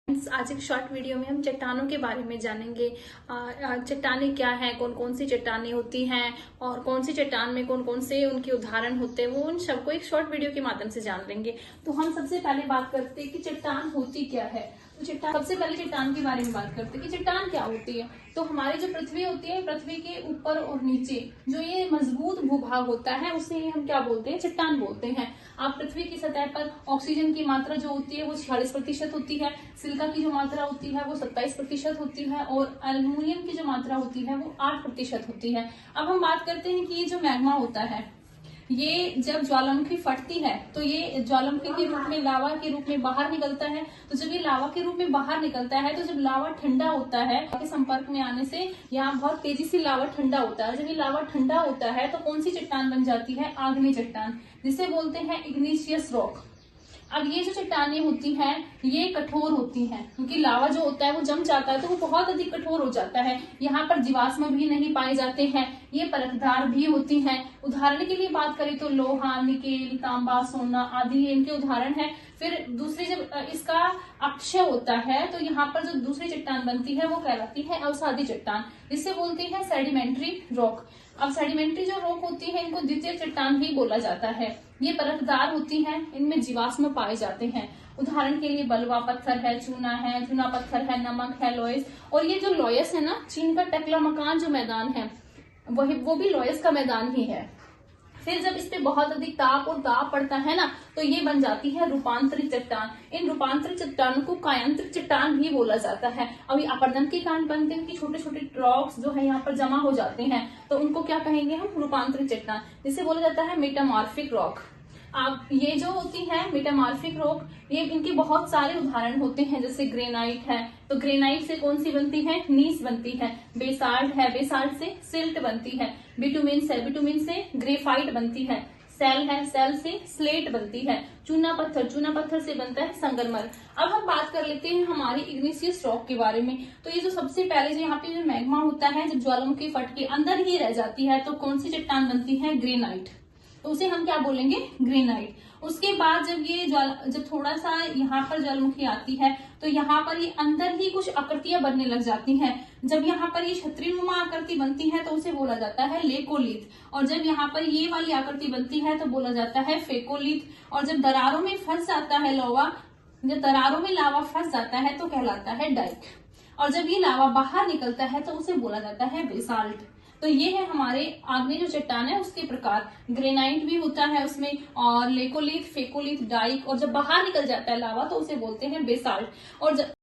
आज एक short video में हम चट्टानों के बारे में जानेंगे। चट्टानें क्या हैं, कौन कौन सी चट्टानें होती हैं और कौन सी चट्टान में कौन कौन से उनके उदाहरण होते हैं, वो उन सबको एक शॉर्ट वीडियो के माध्यम से जान लेंगे। तो हम सबसे पहले बात करते हैं कि चट्टान होती क्या है। तो चट्टान, सबसे पहले चट्टान के बारे में बात करते हैं कि चट्टान क्या होती है। तो हमारी जो पृथ्वी होती है, पृथ्वी के ऊपर और नीचे जो ये मजबूत भूभाग होता है, उसे हम क्या बोलते हैं, चट्टान बोलते हैं। आप पृथ्वी की सतह पर ऑक्सीजन की मात्रा जो होती है वो 46% होती है, सिलिका की जो मात्रा होती है वो 27% होती है और एल्युमिनियम की जो मात्रा होती है वो 8% होती है। अब हम बात करते हैं कि ये जो मैग्मा होता है, ये जब ज्वालामुखी फटती है तो ये ज्वालामुखी के रूप में, लावा के रूप में बाहर निकलता है। तो जब ये लावा के रूप में बाहर निकलता है, तो जब लावा ठंडा होता है, के संपर्क में आने से यहाँ बहुत तेजी से लावा ठंडा होता है। जब ये लावा ठंडा होता है तो कौन सी चट्टान बन जाती है, आग्नेय चट्टान, जिसे बोलते हैं इग्निशियस रॉक। अब ये जो चट्टानें होती हैं ये कठोर होती हैं, क्योंकि लावा जो होता है वो जम जाता है तो वो बहुत अधिक कठोर हो जाता है। यहाँ पर जीवाश्म भी नहीं पाए जाते हैं, ये परतदार भी होती हैं। उदाहरण के लिए बात करें तो लोहा, निकेल, तांबा, सोना आदि इनके उदाहरण हैं। फिर दूसरी जब इसका अक्षय होता है तो यहाँ पर जो दूसरी चट्टान बनती है वो कहलाती है अवसादी चट्टान, जिसे बोलते हैं सेडिमेंट्री रॉक। अब सेडिमेंट्री जो रॉक होती है इनको द्वितीय चट्टान ही बोला जाता है। ये परतदार होती हैं, इनमें जीवाश्म पाए जाते हैं। उदाहरण के लिए बलुआ पत्थर है, चूना पत्थर है, नमक है, लोयस। और ये जो लोयस है ना, चीन का टकलामकान जो मैदान है वो भी लोयस का मैदान ही है। फिर जब इस पे बहुत अधिक ताप और दाब पड़ता है ना, तो ये बन जाती है रूपांतरित चट्टान। इन रूपांतरित चट्टानों को कायांतरित चट्टान भी बोला जाता है। अभी अपरदन के कारण बनते हैं कि छोटे छोटे रॉक्स जो है यहाँ पर जमा हो जाते हैं, तो उनको क्या कहेंगे हम, रूपांतरित चट्टान, जिसे बोला जाता है मेटामॉर्फिक रॉक। आप ये जो होती है मेटामॉर्फिक रॉक, ये इनके बहुत सारे उदाहरण होते हैं, जैसे ग्रेनाइट है, तो ग्रेनाइट से कौन सी बनती है, नीस बनती है। बेसाल्ट है, बेसाल्ट से सिल्ट बनती है। बिटुमिन से, बिटुमिन से ग्रेफाइट बनती है। सेल है, सेल से स्लेट बनती है। चूना पत्थर से बनता है संगमरमर। अब हम बात कर लेते हैं हमारी इग्निशियस रॉक के बारे में। तो ये जो सबसे पहले जो यहाँ पे जो मैग्मा होता है, जब ज्वालामुखी फट के अंदर ही रह जाती है तो कौन सी चट्टान बनती है, ग्रेनाइट, तो उसे हम क्या बोलेंगे, ग्रेनाइट। उसके बाद जब थोड़ा सा यहाँ पर ज्वालामुखी आती है तो यहाँ पर ये अंदर ही कुछ आकृतियां बनने लग जाती हैं। जब यहाँ पर ये छतरीनुमा आकृति बनती है तो उसे बोला जाता है लेकोलिथ, और जब यहाँ पर ये वाली आकृति बनती है तो बोला जाता है फेकोलिथ। और जब दरारों में फंस जाता है लावा, जब दरारों में लावा फंस जाता है तो कहलाता है डाइक। और जब ये लावा बाहर निकलता है तो उसे बोला जाता है बेसाल्ट। तो ये है हमारे आग्नेय जो चट्टान है उसके प्रकार। ग्रेनाइट भी होता है उसमें, और लेकोलिथ, फेकोलिथ, डाइक, और जब बाहर निकल जाता है लावा तो उसे बोलते हैं बेसाल्ट। और